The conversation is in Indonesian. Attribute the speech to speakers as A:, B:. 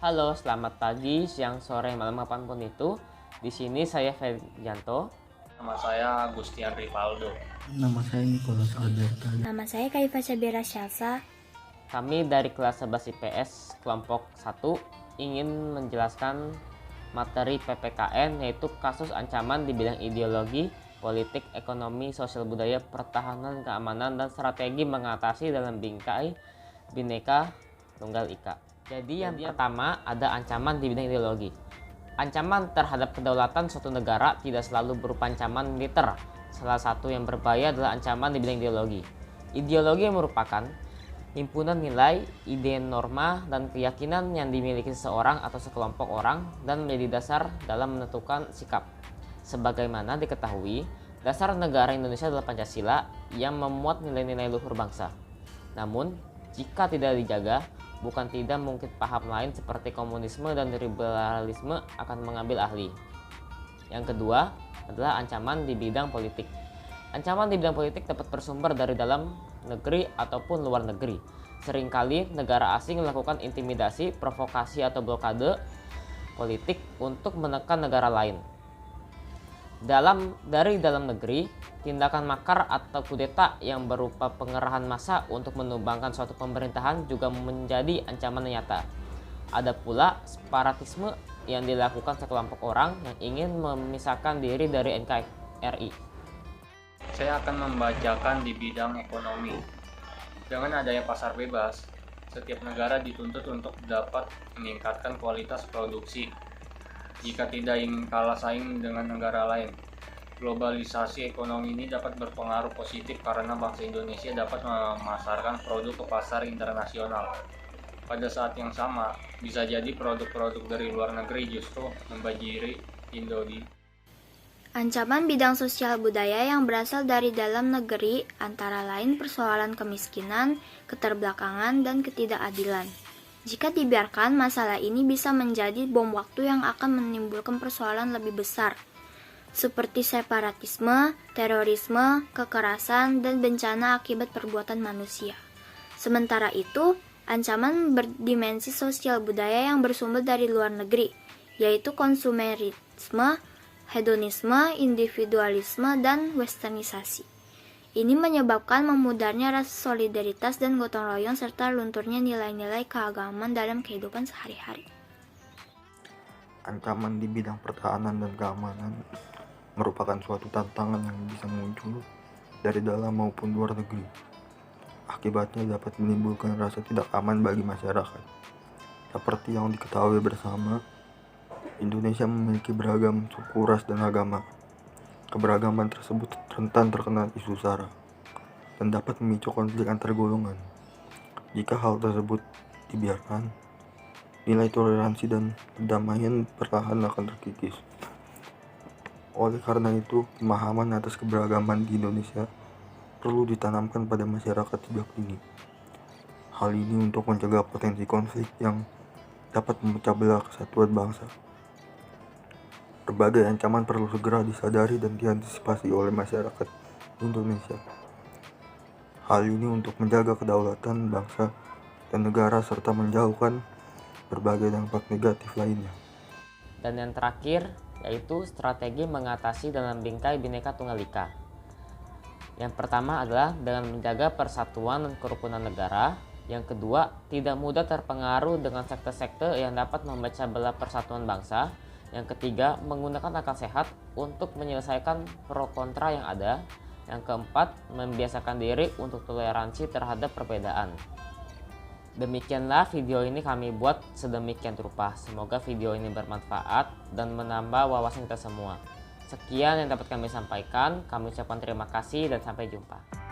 A: Halo, selamat pagi, siang, sore, malam, kapanpun itu. Di sini saya Ferdianto.
B: Nama saya Agustian Rivaldo.
C: Nama saya Nicholas Alberta.
D: Nama saya Kaifa Syabira Syalsa.
A: Kami dari kelas 11 IPS kelompok 1 ingin menjelaskan materi PPKN, yaitu kasus ancaman di bidang ideologi, politik, ekonomi, sosial budaya, pertahanan, keamanan, dan strategi mengatasi dalam bingkai Bhinneka Tunggal Ika. Jadi yang pertama ada ancaman di bidang ideologi. Ancaman terhadap kedaulatan suatu negara tidak selalu berupa ancaman militer. Salah satu yang berbahaya adalah ancaman di bidang ideologi. Ideologi merupakan himpunan nilai, ide, norma, dan keyakinan yang dimiliki seseorang atau sekelompok orang dan menjadi dasar dalam menentukan sikap. Sebagaimana diketahui, dasar negara Indonesia adalah Pancasila yang memuat nilai-nilai luhur bangsa. Namun, jika tidak dijaga, bukan tidak mungkin paham lain seperti komunisme dan liberalisme akan mengambil alih. Yang kedua adalah ancaman di bidang politik. Ancaman di bidang politik dapat bersumber dari dalam negeri ataupun luar negeri. Seringkali negara asing melakukan intimidasi, provokasi atau blokade politik untuk menekan negara lain. Dari dalam negeri, tindakan makar atau kudeta yang berupa pengerahan massa untuk menumbangkan suatu pemerintahan juga menjadi ancaman nyata. Ada pula separatisme yang dilakukan sekelompok orang yang ingin memisahkan diri dari NKRI.
B: Saya akan membacakan di bidang ekonomi. Dengan adanya pasar bebas, setiap negara dituntut untuk dapat meningkatkan kualitas produksi. Jika tidak ingin kalah saing dengan negara lain, globalisasi ekonomi ini dapat berpengaruh positif karena bangsa Indonesia dapat memasarkan produk ke pasar internasional. Pada saat yang sama, bisa jadi produk-produk dari luar negeri justru membanjiri Indonesia.
D: Ancaman bidang sosial budaya yang berasal dari dalam negeri antara lain persoalan kemiskinan, keterbelakangan, dan ketidakadilan. Jika dibiarkan, masalah ini bisa menjadi bom waktu yang akan menimbulkan persoalan lebih besar, seperti separatisme, terorisme, kekerasan, dan bencana akibat perbuatan manusia. Sementara itu, ancaman berdimensi sosial budaya yang bersumber dari luar negeri, yaitu konsumerisme, hedonisme, individualisme, dan westernisasi. Ini menyebabkan memudarnya rasa solidaritas dan gotong royong serta lunturnya nilai-nilai keagamaan dalam kehidupan sehari-hari.
C: Ancaman di bidang pertahanan dan keamanan merupakan suatu tantangan yang bisa muncul dari dalam maupun luar negeri. Akibatnya dapat menimbulkan rasa tidak aman bagi masyarakat. Seperti yang diketahui bersama, Indonesia memiliki beragam suku, ras, dan agama. Keberagaman tersebut rentan terkena isu SARA dan dapat memicu konflik antar golongan. Jika hal tersebut dibiarkan, nilai toleransi dan perdamaian perlahan akan terkikis. Oleh karena itu, pemahaman atas keberagaman di Indonesia perlu ditanamkan pada masyarakat sejak dini. Hal ini untuk mencegah potensi konflik yang dapat memecah belah kesatuan bangsa. Berbagai ancaman perlu segera disadari dan diantisipasi oleh masyarakat Indonesia. Hal ini untuk menjaga kedaulatan bangsa dan negara serta menjauhkan berbagai dampak negatif lainnya.
A: Dan yang terakhir yaitu strategi mengatasi dalam bingkai Bhinneka Tunggal Ika. Yang pertama adalah dengan menjaga persatuan dan kerukunan negara. Yang kedua, tidak mudah terpengaruh dengan sekte-sekte yang dapat memecah belah persatuan bangsa. Yang ketiga, menggunakan akal sehat untuk menyelesaikan pro kontra yang ada. Yang keempat, membiasakan diri untuk toleransi terhadap perbedaan. Demikianlah video ini kami buat sedemikian rupa. Semoga video ini bermanfaat dan menambah wawasan kita semua. Sekian yang dapat kami sampaikan. Kami ucapkan terima kasih dan sampai jumpa.